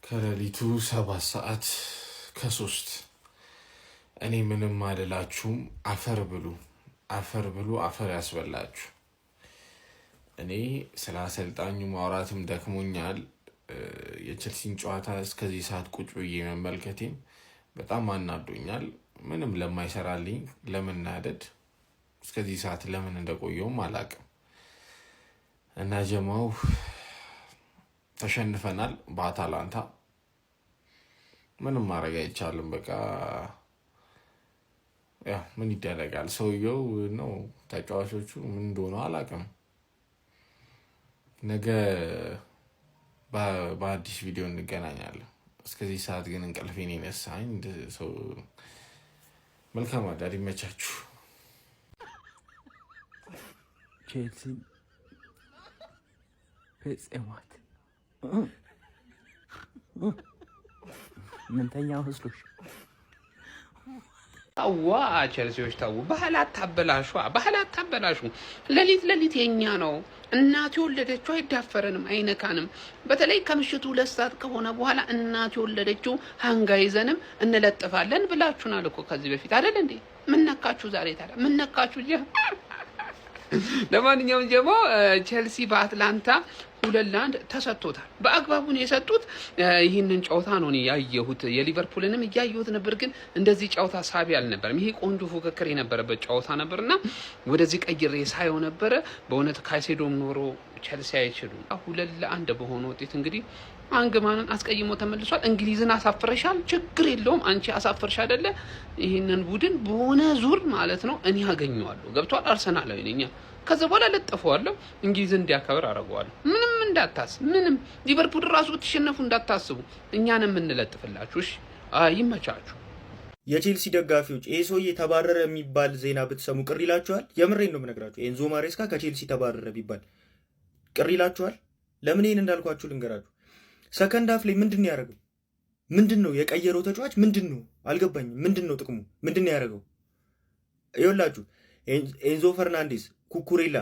ከሌሊቱ 7 ሰዓት ከ3 እኔ ምንም አልላችሁም። አፈር ብሉ አፈር ብሉ፣ አፈር ያስበላችሁ። እኔ ስለ አሰልጣኙ ማውራትም ደክሞኛል። የቼልሲን ጨዋታ እስከዚህ ሰዓት ቁጭ ብዬ መመልከቴም በጣም አናዶኛል። ምንም ለማይሰራልኝ ለመናደድ እስከዚህ ሰዓት ለምን እንደቆየውም አላቅም። እና ጀማው ተሸንፈናል በአታላንታ። ምንም ማድረግ አይቻልም። በቃ ያ ምን ይደረጋል? ሰውየው ነው። ተጫዋቾቹ ምን እንደሆነ አላውቅም። ነገ በአዲስ ቪዲዮ እንገናኛለን። እስከዚህ ሰዓት ግን እንቅልፌን የነሳኝ ሰው። መልካም አዳር፣ ይመቻችሁ። ቼልሲ ፈጽሟት ምንተኛ መስሎሽ? አዋ ቼልሲዎች ታው ባህላት ታበላሹ። ለሊት የኛ ነው። እናት የወለደችው አይዳፈረንም አይነካንም። በተለይ ከምሽቱ 2 ሰዓት ከሆነ በኋላ እናት የወለደችው ሃንጋ ይዘንም እንለጥፋለን ብላችሁናል እኮ ከዚህ በፊት አይደል እንዴ? ምን ነካችሁ ዛሬ ታዲያ? ምን ነካችሁ? ለማንኛውም ጀሞ ቼልሲ በአትላንታ 2-1 ተሰጥቶታል። በአግባቡ ነው የሰጡት። ይህንን ጨዋታ ነው ያየሁት። የሊቨርፑልንም እያየሁት ነበር፣ ግን እንደዚህ ጨዋታ ሳቢ አልነበረም። ይሄ ቆንጆ ፉክክር የነበረበት ጨዋታ ነበርና ወደዚህ ቀይሬ ሳየው ነበረ። በእውነት ካይሴዶም ኖሮ ቼልሲ አይችሉም። 2-1 በሆነ ውጤት እንግዲህ አንግማንን አስቀይሞ ተመልሷል። እንግሊዝን አሳፍረሻል፣ ችግር የለውም አንቺ አሳፍርሽ አይደለ? ይሄንን ቡድን በሆነ ዙር ማለት ነው እኔ አገኘዋለሁ። ገብቷል? አርሰናላዊ ነኝ። ከዛ በኋላ ለጥፈዋለሁ፣ እንግሊዝን እንዲያከብር አደርገዋለሁ። ምንም እንዳታስብ፣ ምንም ሊቨርፑል ራሱ ብትሸነፉ እንዳታስቡ፣ እኛንም እንለጥፍላችሁ። እሺ ይመቻችሁ። የቼልሲ ደጋፊዎች ይሄ ሰውዬ ተባረረ የሚባል ዜና ብትሰሙ ቅር ይላችኋል? የምሬን ነው የምነግራችሁ። ኤንዞ ማሬስካ ከቼልሲ ተባረረ ቢባል ቅር ይላችኋል? ለምን ይሄን እንዳልኳችሁ ልንገራችሁ። ሰከንድ ሃፍ ላይ ምንድን ነው ያደረገው? ምንድን ነው የቀየረው ተጫዋች? ምንድን ነው አልገባኝም። ምንድን ነው ጥቅሙ? ምንድን ነው ያደረገው? ይኸውላችሁ ኤንዞ ፈርናንዴስ፣ ኩኩሬላ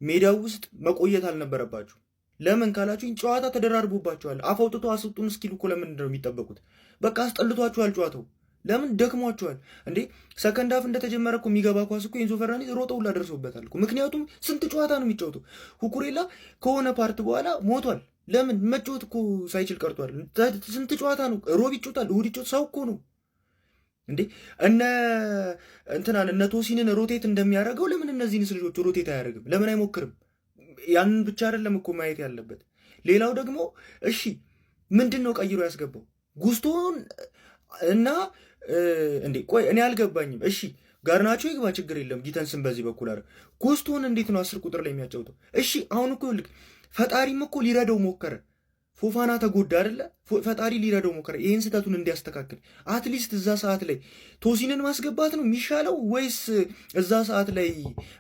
ሜዳው ውስጥ መቆየት አልነበረባችሁ። ለምን ካላችሁኝ ጨዋታ ተደራርቦባችኋል። አፍ አውጥቶ አስጡን እስኪሉ እኮ ለምንድን ነው የሚጠበቁት? በቃ አስጠልቷችኋል ጨዋታው። ለምን ደክሟችኋል እንዴ? ሰከንድ ሃፍ እንደተጀመረ እኮ የሚገባ ኳስ እኮ ኤንዞ ፈርናንዴዝ ሮጠው ሁላ ደርሶበታል እኮ። ምክንያቱም ስንት ጨዋታ ነው የሚጫወተው። ኩኩሬላ ከሆነ ፓርት በኋላ ሞቷል። ለምን መጫወት እኮ ሳይችል ቀርቷል። ስንት ጨዋታ ነው? ሮብ ይጫወታል፣ እሑድ ይጫወታል። ሰው እኮ ነው እንዴ። እነ ቶሲንን ሮቴት እንደሚያደርገው ለምን እነዚህን ልጆች ሮቴት አያደርግም? ለምን አይሞክርም? ያንን ብቻ አይደለም እኮ ማየት ያለበት። ሌላው ደግሞ እሺ ምንድን ነው ቀይሮ ያስገባው? ጉስቶን እና እንዴ ቆይ እኔ አልገባኝም። እሺ ጋርናቾ ይግባ ችግር የለም። ጊተንስን በዚህ በኩል አረ ጉስቶን እንዴት ነው 10 ቁጥር ላይ የሚያጫውተው? እሺ አሁን እኮ ፈጣሪም እኮ ሊረዳው ሞከረ። ፎፋና ተጎዳ አይደለ? ፈጣሪ ሊረዳው ሞከረ ይሄን ስህተቱን እንዲያስተካክል። አትሊስት እዛ ሰዓት ላይ ቶሲንን ማስገባት ነው የሚሻለው ወይስ እዛ ሰዓት ላይ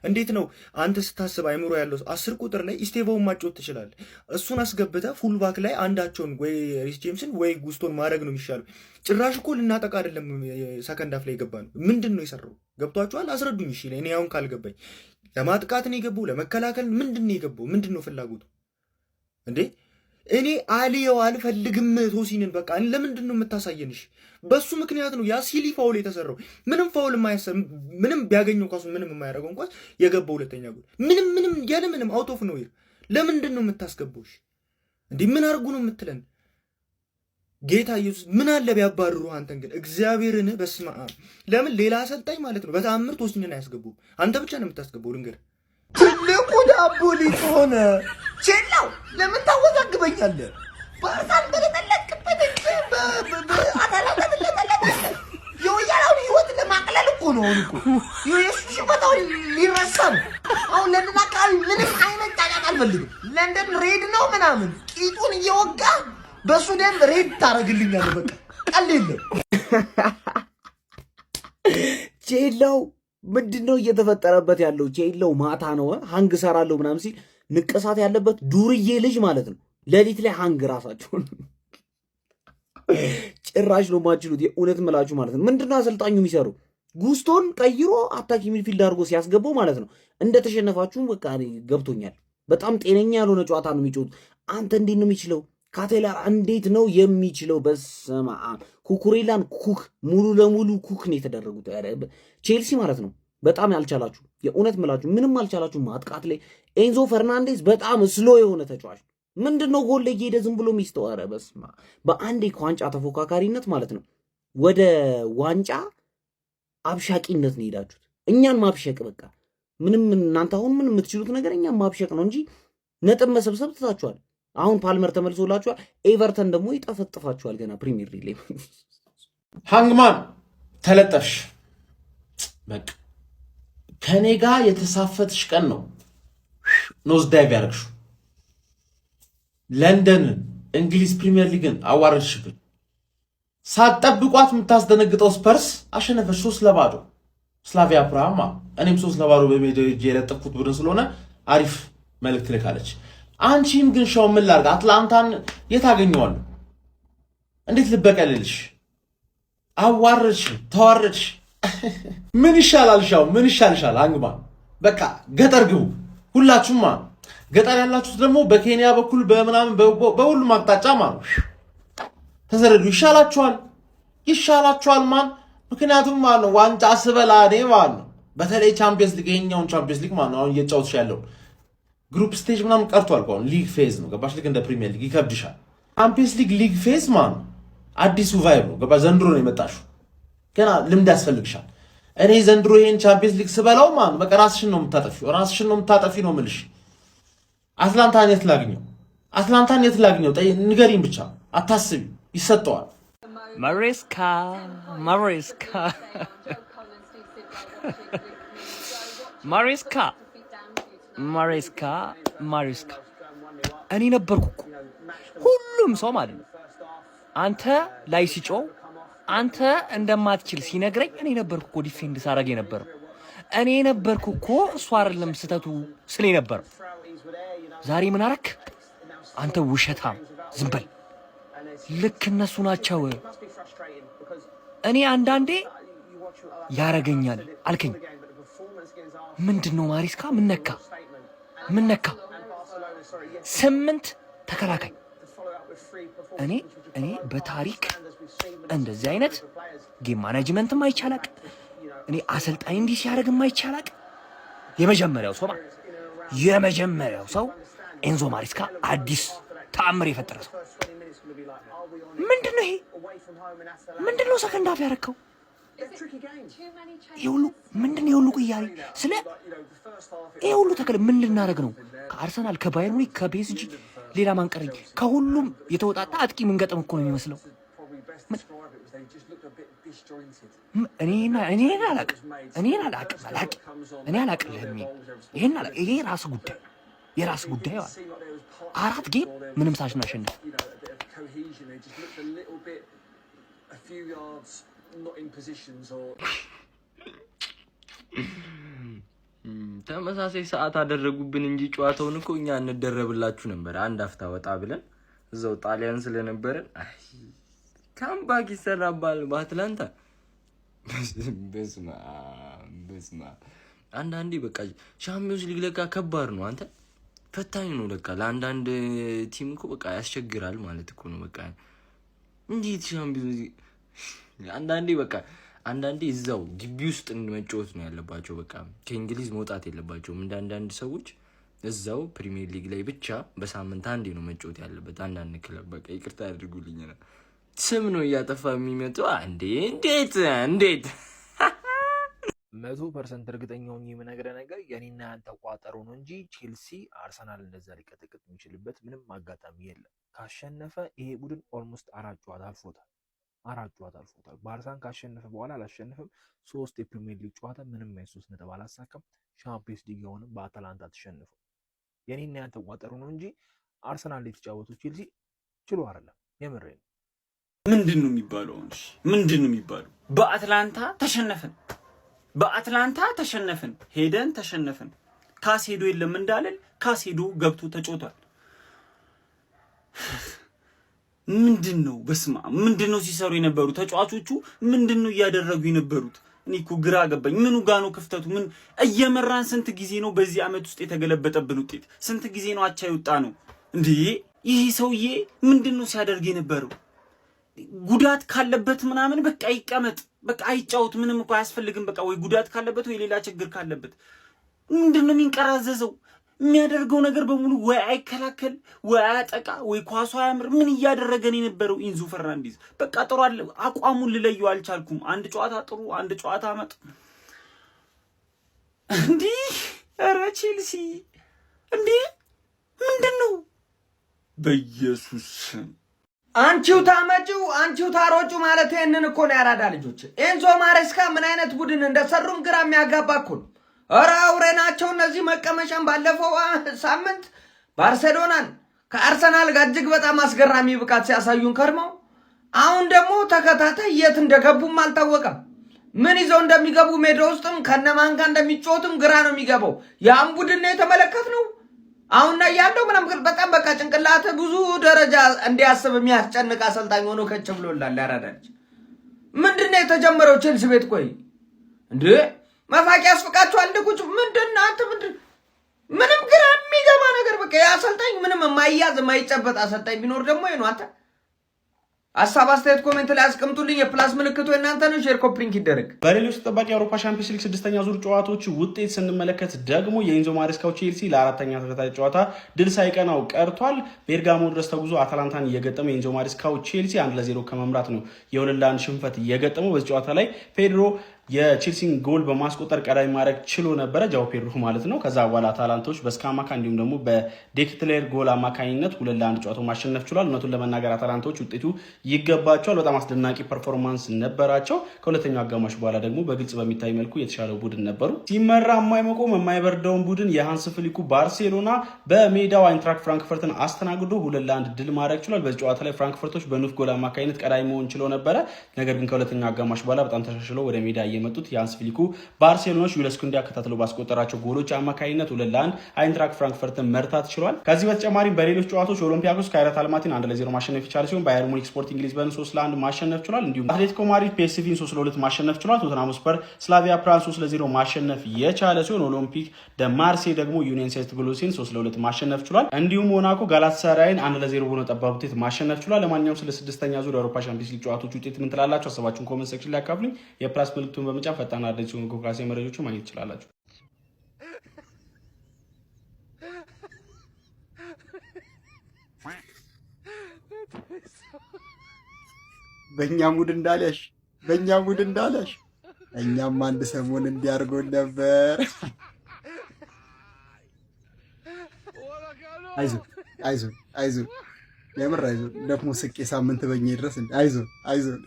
እንዴት ነው አንተ ስታስብ አይምሮ ያለው 10 ቁጥር ላይ ኢስቴቫውን ማጫወት ትችላለህ። እሱን አስገብተህ ፉልባክ ላይ አንዳቸውን ወይ ሪስ ጄምስን ወይ ጉስቶን ማድረግ ነው የሚሻለው። ጭራሽ እኮ ልናጠቃ አይደለም ሰከንድ ሃፍ ላይ የገባ ነው። ምንድን ነው የሰራው? ገብቷችኋል? አስረዱኝ። እሺ እኔ አሁን ካልገባኝ ለማጥቃት ነው የገባው? ለመከላከል ምንድን ነው የገባው? ምንድን ነው ፍላጎቱ እንዴ? እኔ አልየው አልፈልግም ቶሲንን። በቃ ለምንድን ነው የምታሳየንሽ? በሱ ምክንያት ነው ያ ሲሊ ፋውል የተሰራው። ምንም ፋውል የማያሰብ ምንም ቢያገኘው ኳሱ ምንም የማያደርገው እንኳን የገባው ሁለተኛ ጎል ምንም ያለ ምንም አውት ኦፍ ነው። ለምንድን ነው የምታስገባውሽ እንዴ? ምን አርጉ ነው የምትለን? ጌታ ኢየሱስ ምን አለ ቢያባርሩ አንተን ግን እግዚአብሔርን በስመ አብ። ለምን ሌላ አሰልጣኝ ማለት ነው በተአምር ቶሲንን አያስገቡም? አንተ ብቻ ነው የምታስገባው። ልንገር ትልቁ ዳቦ ሊጥ ሆነ። ቼላው ለምን ታወዛግበኛለህ? ባርሳን በለጠለቅበት አታላንታ ተለጠለጠ። የወያላውን ህይወት ለማቅለል እኮ ነው እኮ የሱ ሽፈታው ሊረሳ ነው። አሁን ለምን አካባቢ ምንም አይነት ጫጫታ አልፈልግም። ለንደን ሬድ ነው ምናምን ቂጡን እየወጋ በሱ ደም ሬድ ታረግልኛለህ። በቃ ቀል የለም። ቼላው ምንድነው እየተፈጠረበት ያለው? ቼላው ማታ ነው ሃንግ ሰራለሁ ምናምን ሲል ንቅሳት ያለበት ዱርዬ ልጅ ማለት ነው። ሌሊት ላይ ሃንግ ራሳቸውን ጭራሽ ነው ማችሉት። የእውነት ምላችሁ ማለት ነው። ምንድነው አሰልጣኙ የሚሰሩ? ጉስቶን ቀይሮ አታኪ ሚድፊልድ አድርጎ ሲያስገባው ማለት ነው። እንደተሸነፋችሁ በቃ ገብቶኛል። በጣም ጤነኛ ያልሆነ ጨዋታ ነው የሚጫወቱት። አንተ እንዴት ነው የሚችለው? ካቴላር እንዴት ነው የሚችለው? በስመ አብ ኩኩሬላን ኩክ ሙሉ ለሙሉ ኩክ ነው የተደረጉት። ቼልሲ ማለት ነው በጣም ያልቻላችሁ የእውነት ምላችሁ ምንም አልቻላችሁ ማጥቃት ላይ። ኤንዞ ፈርናንዴዝ በጣም ስሎ የሆነ ተጫዋች ምንድነው ጎል ላይ እየሄደ ዝም ብሎ የሚስተው። ኧረ በስመ አብ በአንዴ ከዋንጫ ተፎካካሪነት ማለት ነው ወደ ዋንጫ አብሻቂነት ነው ሄዳችሁት። እኛን ማብሸቅ በቃ ምንም እናንተ አሁን ምን የምትችሉት ነገር እኛን ማብሸቅ ነው እንጂ ነጥብ መሰብሰብ ትታችኋል። አሁን ፓልመር ተመልሶላችኋል። ኤቨርተን ደግሞ ይጠፈጥፋችኋል ገና ፕሪሚየር ሊግ ላይ። ሃንግማን ተለጠፍሽ በቃ ከኔ ጋር የተሳፈትሽ ቀን ነው ኖዝ ዳይቭ ያደረግሽው። ለንደንን እንግሊዝ ፕሪሚየር ሊግን አዋረድሽብን። ሳትጠብቋት የምታስደነግጠው ስፐርስ አሸነፈች 3-0 ስላቪያ ፕራሃማ። እኔም 3-0 በሜዳው ሄጄ የለጠፍኩት ቡድን ስለሆነ አሪፍ መልእክት ልካለች። አንቺም ግን ሻው ምን ላድርግ? አትላንታን የት አገኘዋለሁ? እንዴት ልበቀልልሽ? አዋረድሽ፣ ተዋረድሽ። ምን ይሻላል? ሻው ምን ይሻልሻል? አንግማን በቃ ገጠር ግቡ ሁላችሁም። ገጠር ያላችሁት ደግሞ በኬንያ በኩል በምናምን በሁሉም አቅጣጫ ማለት ተዘረዱ። ይሻላችኋል ማን? ምክንያቱም ማለት ነው ዋንጫ ስበላ እኔ ማለት ነው በተለይ ቻምፒየንስ ሊግ የኛውን ቻምፒየንስ ሊግ ማለት ነው አሁን እየጫወትሽ ያለው ግሩፕ ስቴጅ ምናምን ቀርቷል። አሁን ሊግ ፌዝ ነው ገባሽ? ልክ እንደ ፕሪሚየር ሊግ ይከብድሻል። ቻምፒየንስ ሊግ ፌዝ ማለት ነው አዲሱ ቫይብ ነው ገባሽ? ዘንድሮ ነው የመጣሽው፣ ገና ልምድ ያስፈልግሻል። እኔ ዘንድሮ ይሄን ቻምፒየንስ ሊግ ስበላው ማለት በቃ ራስሽን ነው የምታጠፊ ነው የምልሽ። አትላንታን የት ላግኘው? ንገሪኝ ብቻ አታስቢ፣ ይሰጠዋል። ማሬስካ እኔ ነበርኩ እኮ ሁሉም ሰው ማለት ነው አንተ ላይ ሲጮህ አንተ እንደማትችል ሲነግረኝ እኔ ነበርኩ እኮ ዲፌንድ ሳረግ የነበረው። እኔ ነበርኩ እኮ እሱ አይደለም ስተቱ ስለ ነበረው። ዛሬ ምን አረክ አንተ ውሸታም? ዝም በል። ልክ እነሱ ናቸው። እኔ አንዳንዴ ያረገኛል አልከኝ። ምንድነው ማሪስካ? ምን ነካ? 8 ተከላካይ። እኔ በታሪክ እንደዚህ አይነት ጌም ማኔጅመንት ማይቻላቅ እኔ አሰልጣኝ እንዲህ ሲያደርግ ማይቻላቅ የመጀመሪያው ሰው ኤንዞ ማሪስካ አዲስ ተአምር የፈጠረ ሰው። ምንድነው ይሄ? ምንድነው ሰከንድ አፍ ያረከው? ይሁሉ ምንድነው? ይሁሉ ቅያሪ ስለ ይሁሉ ተከለ ምን ልናደርግ ነው? ከአርሰናል ከባየር ሙኒክ ከፒኤስጂ ሌላ ማንቀረኝ ከሁሉም የተወጣጣ አጥቂ ምን ገጠም እኮ ነው የሚመስለው። እኔ አላቅልህም። ይሄ የራስ ጉዳይ ማለት 4 ጌም ምንም ሳናሸንፍ ተመሳሳይ ሰዓት አደረጉብን እንጂ ጨዋታውን እኮ እኛ እንደረብላችሁ ነበር። አንድ አፍታ ወጣ ብለን እዛው ጣሊያን ስለነበረን ካምባክ ይሰራባል በአትላንታ። በስማ አንዳንዴ በቃ ሻምፒዮንስ ሊግ ለካ ከባድ ነው። አንተ ፈታኝ ነው ለካ ለአንዳንድ ቲም እኮ በቃ ያስቸግራል ማለት እኮ ነው። በቃ እንዴት ሻምፒዮንስ አንዳንዴ እዛው ግቢ ውስጥ መጫወት ነው ያለባቸው። በቃ ከእንግሊዝ መውጣት የለባቸውም። አንዳንድ ሰዎች እዛው ፕሪሚየር ሊግ ላይ ብቻ በሳምንት አንዴ ነው መጫወት ያለበት። አንዳንድ ክለብ በቃ ይቅርታ ያድርጉልኝ ነው ስም ነው እያጠፋ የሚመጣው። እንዴት 100% እርግጠኛውን የምነግርህ ነገር የኔና ያንተ ቋጠሮ ነው እንጂ ቼልሲ አርሰናል እንደዛ ሊቀጠቅጥ የሚችልበት ምንም አጋጣሚ የለም። ካሸነፈ ይሄ ቡድን ኦልሞስት 4 ጨዋታ አልፎታል። ባርሳን ካሸነፈ በኋላ አላሸነፈም። 3 የፕሪሚየር ሊግ ጨዋታ ምንም 3 ነጥብ አላሳካም። ሻምፒዮንስ ሊግ የሆነ በአታላንታ ተሸንፈው የኔና ያንተ ቋጠሮ ነው እንጂ አርሰናል ላይ የተጫወተው ቼልሲ ችሎ አይደለም። የምሬ ነው። ምንድን ነው የሚባለው? በአትላንታ ተሸነፍን፣ ሄደን ተሸነፍን። ካሴዶ የለም እንዳለን ካሴዶ ገብቶ ተጫውቷል። ምንድነው? በስማ ምንድነው ሲሰሩ የነበሩ ተጫዋቾቹ? ምንድነው እያደረጉ የነበሩት? እኔ እኮ ግራ ገባኝ። ምኑ ጋ ነው ክፍተቱ? ምን እየመራን ስንት ጊዜ ነው በዚህ አመት ውስጥ የተገለበጠብን ውጤት? ስንት ጊዜ ነው አቻ ይወጣ ነው እንዴ? ይህ ሰውዬ ምንድነው ሲያደርግ የነበረው? ጉዳት ካለበት ምናምን በቃ ይቀመጥ፣ በቃ አይጫወት፣ ምንም እኮ አያስፈልግም። በቃ ወይ ጉዳት ካለበት ወይ ሌላ ችግር ካለበት ምንድነው የሚንቀራዘዘው? የሚያደርገው ነገር በሙሉ ወይ አይከላከል ወይ አያጠቃ ወይ ኳሱ አያምር። ምን እያደረገን የነበረው ኢንዞ ፈርናንዴዝ? በቃ ጥሩ አለ። አቋሙን ልለየው አልቻልኩም። አንድ ጨዋታ ጥሩ፣ አንድ ጨዋታ መጥ እንዴ! ኧረ ቼልሲ እንዴ ምንድነው? በኢየሱስ አንቺው ታመጪው አንቺው ታሮጩ ማለት ይሄንን እኮ ነው ያራዳ ልጆች። ኤንዞ ማሬስካ ምን አይነት ቡድን እንደሰሩም ግራ የሚያጋባ እኮ ነው። ኧረ አውሬ ናቸው እነዚህ። መቀመጫም ባለፈው ሳምንት ባርሴሎናን ከአርሰናል ጋር እጅግ በጣም አስገራሚ ብቃት ሲያሳዩን ከርመው አሁን ደግሞ ተከታታይ የት እንደገቡም አልታወቀም። ምን ይዘው እንደሚገቡ ሜዳ ውስጥም ከነማን ጋር እንደሚጫወቱም ግራ ነው የሚገባው። ያን ቡድን ነው የተመለከትነው። አሁን ላይ ያለው ምንም በጣም በቃ ጭንቅላት ብዙ ደረጃ እንዲያስብ የሚያስጨንቅ አሰልጣኝ ሆኖ ከች ብሎላል። ያራዳች ምንድነው የተጀመረው ቼልሲ ቤት? ቆይ እንዴ መፋቂያ ያስፈቃቸዋል። እንደቁጭ ምንድነው ምንም ግራ የሚገባ ነገር በቃ የአሰልጣኝ ምንም የማይያዝ የማይጨበጥ አሰልጣኝ ቢኖር ደግሞ ይሄ ነው። አንተ ሀሳብ አስተያየት ኮሜንት ላይ አስቀምጡልኝ። የፕላስ ምልክቱ እናንተ ነው። ሼር ኮፕሊንክ ይደረግ። በሌሎች ተጠባቂ የአውሮፓ ሻምፒዮንስ ሊግ 6ኛ ዙር ጨዋታዎች ውጤት ስንመለከት ደግሞ የኢንዞ ማሬስካው ቼልሲ ለአራተኛ ተከታታይ ጨዋታ ድል ሳይቀናው ቀርቷል። ቤርጋሞ ድረስ ተጉዞ አታላንታን እየገጠመ የኢንዞ ማሬስካው ቼልሲ 1-0 ከመምራት ነው የ2-1 ሽንፈት እየገጠመው። በዚህ ጨዋታ ላይ ፔድሮ የቼልሲን ጎል በማስቆጠር ቀዳሚ ማድረግ ችሎ ነበረ፣ ጃው ፔድሮ ማለት ነው። ከዛ በኋላ አታላንቶች በስካማካ እንዲሁም ደግሞ በዴክትሌር ጎል አማካኝነት 2-1 ጨዋታው ማሸነፍ ችሏል። እውነቱን ለመናገር አታላንቶች ውጤቱ ይገባቸዋል። በጣም አስደናቂ ፐርፎርማንስ ነበራቸው። ከሁለተኛው አጋማሽ በኋላ ደግሞ በግልጽ በሚታይ መልኩ የተሻለው ቡድን ነበሩ። ሲመራ የማይመቆም የማይበርደውን ቡድን የሃንስ ፍሊኩ ባርሴሎና በሜዳው አይንትራክት ፍራንክፈርትን አስተናግዶ 2-1 ድል ማድረግ ችሏል። በዚህ ጨዋታ ላይ ፍራንክፈርቶች በኑት ጎል አማካኝነት ቀዳሚ መሆን ችሎ ነበረ። ነገር ግን ከሁለተኛው አጋማሽ በኋላ በጣም ተሻሽለው ወደ ሜዳ የመጡት የሃንስ ፍሊኩ ባርሴሎናዎች ዩለስ ኩንዴ ያከታተለው ባስቆጠራቸው ጎሎች አማካኝነት 2-1 አይንትራክት ፍራንክፈርትን መርታት ችሏል። ከዚህ በተጨማሪ በሌሎች ጨዋታዎች ኦሎምፒያኮስ ካይራት አልማቲን 1-0 ማሸነፍ ይቻል ሲሆን ባየር ሙኒክ ስፖርቲንግ ሊዝበን 3-1 ማሸነፍ ችሏል። እንዲሁም አትሌቲኮ ማድሪድ ፒኤስቪን 3-2 ማሸነፍ ችሏል። ቶተንሃም ስፐር ስላቪያ ፕራን 3-0 ማሸነፍ የቻለ ሲሆን ኦሎምፒክ ደ ማርሴይ ደግሞ ዩኒየን ሴንት ግሎሲን 3-2 ማሸነፍ ችሏል። እንዲሁም ሞናኮ ጋላታሳራይን 1-0 በሆነ ጠባብ ውጤት ማሸነፍ ችሏል። ለማንኛውም ስለ 6ኛ ዙር የአውሮፓ ሻምፒዮንስ ሊግ ጨዋታዎች ውጤት ምን ትላላችሁ? ሀሳባችሁን ኮሜንት ሴክሽን ላይ አካፍሉኝ። የፕላስ ምልክቱን በመጫን ፈጣን አዲስ ሲሆን ኮክራሲ መረጃዎችን ማግኘት ትችላላችሁ። በእኛ ሙድ እንዳለሽ እኛም አንድ ሰሞን እንዲያርጎን ነበር። አይዞን የምር አይዞን። ደግሞ ስቄ ሳምንት በእኛ ድረስ አይዞን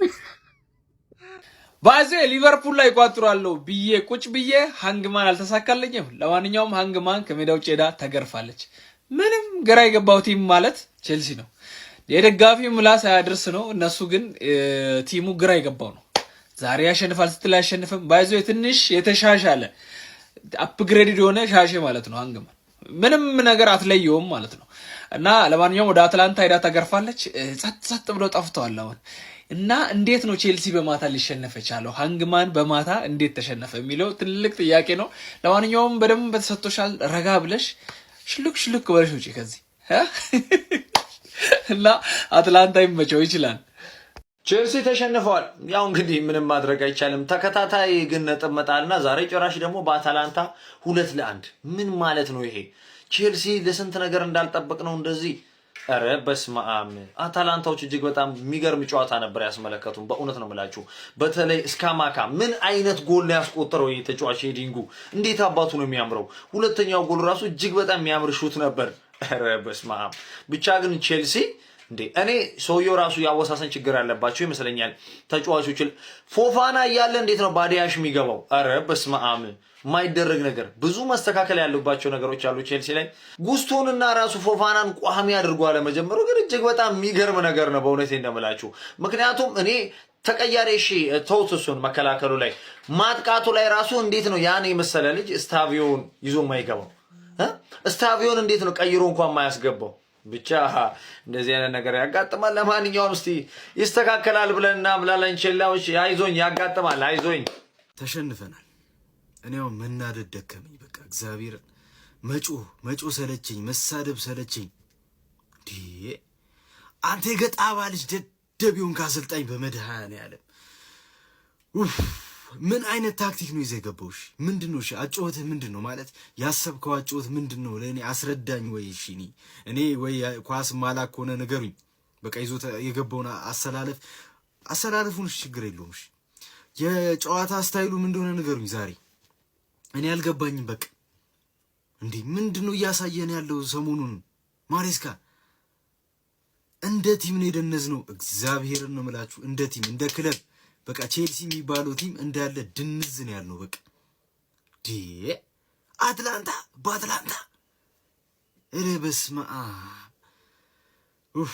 ባዜ ሊቨርፑል ላይ ቋጥሯለሁ ብዬ ቁጭ ብዬ ሃንግማን አልተሳካለኝም። ለማንኛውም ሃንግማን ከሜዳ ውጭ ሄዳ ተገርፋለች። ምንም ግራ የገባው ቲም ማለት ቼልሲ ነው። የደጋፊው ምላስ አያድርስ ነው። እነሱ ግን ቲሙ ግራ የገባው ነው። ዛሬ ያሸንፋል ስትል አያሸንፍም። ባይዞ ትንሽ የተሻሻለ አፕግሬድድ የሆነ ሻሼ ማለት ነው። ሃንግማን ምንም ነገር አትለየውም ማለት ነው። እና ለማንኛውም ወደ አትላንታ ሄዳ ተገርፋለች። ጸጥ ብለው ጠፍተዋል አሁን። እና እንዴት ነው ቼልሲ በማታ ሊሸነፍ የቻለው? ሃንግማን በማታ እንዴት ተሸነፈ የሚለው ትልቅ ጥያቄ ነው። ለማንኛውም በደንብ በተሰጥቶሻል። ረጋ ብለሽ ሽልክ በለሽ ውጪ ከዚህ እና አትላንታ ይመቸው ይችላል። ቼልሲ ተሸንፈዋል። ያው እንግዲህ ምንም ማድረግ አይቻልም። ተከታታይ ግን ነጥብ መጣልና ዛሬ ጭራሽ ደግሞ በአታላንታ 2-1 ምን ማለት ነው ይሄ? ቼልሲ ለስንት ነገር እንዳልጠበቅ ነው እንደዚህ። ኧረ በስመ አብ። አታላንታዎች እጅግ በጣም የሚገርም ጨዋታ ነበር ያስመለከቱን። በእውነት ነው የምላችሁ። በተለይ ስካማካ ምን አይነት ጎል ነው ያስቆጠረው! የተጫዋች ሄዲንጉ እንዴት አባቱ ነው የሚያምረው! ሁለተኛው ጎል ራሱ እጅግ በጣም የሚያምር ሹት ነበር። ኧረ በስመ አብ። ብቻ ግን ቼልሲ እንዴ እኔ ሰውየው ራሱ ያወሳሰን ችግር ያለባቸው ይመስለኛል ተጫዋቾች። ፎፋና እያለ እንዴት ነው ባዲያሽ የሚገባው? ኧረ በስመ አብ። የማይደረግ ነገር ብዙ መስተካከል ያለባቸው ነገሮች አሉ ቼልሲ ላይ። ጉስቶንና ራሱ ፎፋናን ቋሚ አድርጎ አለመጀመሩ ግን እጅግ በጣም የሚገርም ነገር ነው በእውነቴ እንደምላችሁ። ምክንያቱም እኔ ተቀያሪ እሺ ተውት፣ እሱን መከላከሉ ላይ ማጥቃቱ ላይ ራሱ እንዴት ነው ያን የመሰለ ልጅ ስታቪዮን ይዞ የማይገባው? ስታቪዮን እንዴት ነው ቀይሮ እንኳን የማያስገባው? ብቻ እንደዚህ አይነት ነገር ያጋጥማል። ለማንኛውም እስቲ ይስተካከላል ብለን እናምላለን። ቼላዎች አይዞኝ፣ ያጋጥማል፣ አይዞኝ። ተሸንፈናል። እኔው መናደድ ደከመኝ። በቃ እግዚአብሔር መጮህ ሰለቸኝ፣ መሳደብ ሰለቸኝ። አንተ የገጣባ ልጅ ደደቢውን ካሰልጣኝ በመድኃኔዓለም ምን አይነት ታክቲክ ነው ይዘህ የገባው? እሺ ምንድነው? እሺ አጨዋወትህ ምንድነው? ማለት ያሰብከው አጨዋወት ምንድነው? ለእኔ አስረዳኝ። ወይ እሺ እኔ ወይ ኳስ ማላክ ሆነ ነገሩኝ። በቃ ይዞ የገባውን አሰላለፉን ችግር የለውም። እሺ የጨዋታ ስታይሉ ምን እንደሆነ ነገሩኝ። ዛሬ እኔ አልገባኝም። በቃ እንዴ ምንድነው እያሳየን ያለው? ሰሞኑን ማሬስካ እንደ ቲም ነው የደነዝነው። እግዚአብሔርን ነው የምላችሁ፣ እንደ ቲም እንደ ክለብ በቃ ቼልሲ የሚባለው ቲም እንዳለ ድንዝ ነው ያልነው። በቃ አትላንታ በአትላንታ እረ በስመ አብ።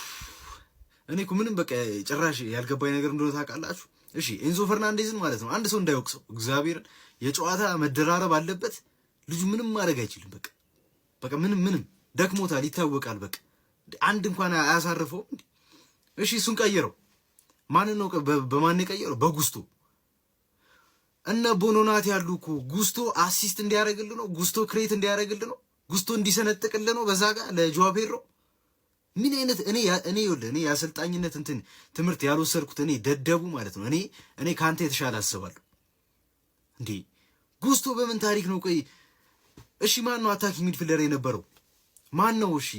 እኔ እኮ ምንም በቃ ጭራሽ ያልገባኝ ነገር እንደሆነ ታውቃላችሁ? እሺ ኤንዞ ፈርናንዴዝን ማለት ነው አንድ ሰው እንዳይወቅሰው እግዚአብሔርን፣ የጨዋታ መደራረብ አለበት ልጁ፣ ምንም ማድረግ አይችልም። በቃ ምንም ደክሞታል፣ ይታወቃል። በቃ አንድ እንኳን አያሳርፈውም እንዴ? እሺ እሱን ቀየረው። ማንን ነው በማን የቀየረው? በጉስቶ እነ ቦኖናት ያሉ እኮ ጉስቶ አሲስት እንዲያደርግልህ ነው፣ ጉስቶ ክሬት እንዲያደርግልህ ነው፣ ጉስቶ እንዲሰነጥቅልህ ነው። በዛ ጋር ለጆዋ ፔድሮ ምን አይነት እኔ የአሰልጣኝነት ትምህርት ያልወሰድኩት እኔ ደደቡ ማለት ነው። እኔ ከአንተ የተሻለ አስባለሁ እንዴ። ጉስቶ በምን ታሪክ ነው? ቆይ እሺ ማን ነው አታኪንግ ሚድፊልደር የነበረው? ማን ነው? እሺ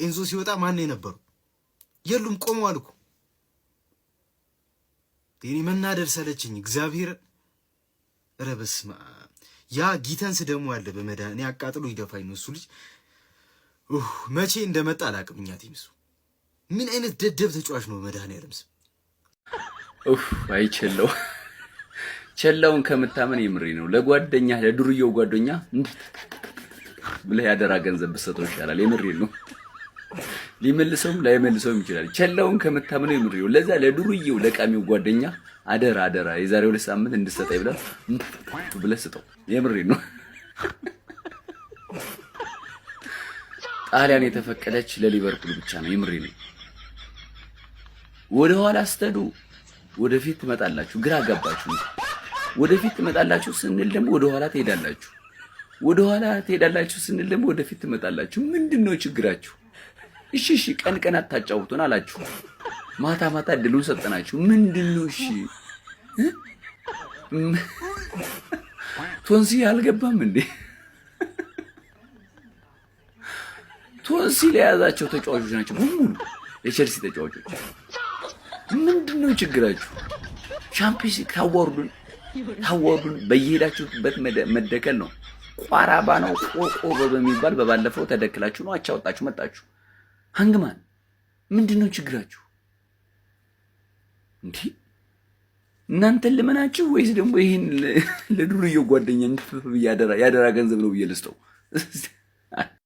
ኤንዞ ሲወጣ ማን ነው የነበረው? የሉም፣ ቆመዋል እኮ። እኔ መናደር ሰለችኝ እግዚአብሔር። ኧረ በስመ አብ። ያ ጊተንስ ደግሞ አለ በመድኃኒዓለም አቃጥሎ ይደፋኝ ነው እሱ ልጅ። መቼ እንደመጣ አላውቅም። እኛ ቲም እሱ ምን አይነት ደደብ ተጫዋች ነው በመድኃኒዓለም ስም። አይቸለው ቸላውን ከምታመን የምሬ ነው። ለጓደኛ ለዱርዬው ጓደኛ ብለህ ያደራ ገንዘብ ብትሰጠው ይሻላል። የምሬ ነው። ሊመልሰውም ላይመልሰውም ይችላል። ቸላውን ከምታመን የምሬ ነው። ለዛ ለዱርዬው ለቃሚው ጓደኛ አደራ የዛሬ 2 ሳምንት እንድሰጠኝ ብለህ ስጠው። የምሬ ነው። ጣሊያን የተፈቀደች ለሊቨርፑል ብቻ ነው። የምሬ ነው። ወደ ኋላ ስትሄዱ ወደፊት ትመጣላችሁ። ግራ ገባችሁ። ወደፊት ትመጣላችሁ ስንል ደግሞ ወደ ኋላ ትሄዳላችሁ። ወደ ኋላ ትሄዳላችሁ ስንል ደግሞ ወደፊት ትመጣላችሁ። ምንድነው ችግራችሁ? እሺ ቀን አታጫውቱን አላችሁ። ማታ እድሉን ሰጠናችሁ። ምንድነው? እሺ ቶንሲ አልገባም እንዴ? ቶንሲ ለያዛቸው ተጫዋቾች ናቸው በሙሉ የቼልሲ ተጫዋቾች። ምንድነው ችግራችሁ? ቻምፒየንስ ሊግ ታወርዱን በየሄዳችሁበት መደከል ነው። ቋራባ ነው ቆርቆሮ በሚባል በባለፈው ተደክላችሁ ነው አቻወጣችሁ መጣችሁ። ሃንግማን ምንድነው ችግራችሁ እንዴ? እናንተን ልመናችሁ ወይስ ደግሞ ይሄን ለዱርዬው ጓደኛ ያደራ ገንዘብ ነው ብዬ ልስጠው?